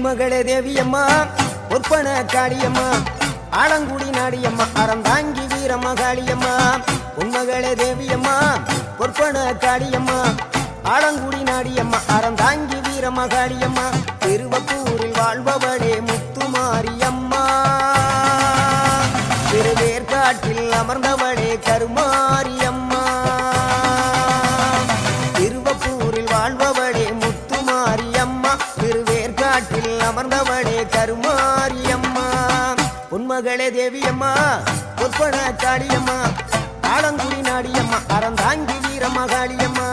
பொன்மகளே தேவியம்மா பொற்பன காளியம்மா ஆலங்குடி நாடியம்மா அறந்தாங்கி வீரமகாளியம்மா பொன்மகளே தேவியம்மா பொற்பன காளியம்மா ஆலங்குடி நாடியம்மா அறந்தாங்கி வீரமகாளியம்மா திருவப்பூரில் வாழ்பவளே முத்துமாரியம்மா திருவேற்காட்டில் அமர்ந்தவளே கருமாரியம்மா திருவப்பூரில் வாழ்பவளே முத்துமாரியம்மா திருவேற்காட்டில் அமர்ந்தவளே கருமாரியம்மா பொன்மகளே தேவியம்மா பொற்பன காளியம்மா ஆலங்குடி நாடியம்மா அறந்தாங்கி வீரமகாளியம்மா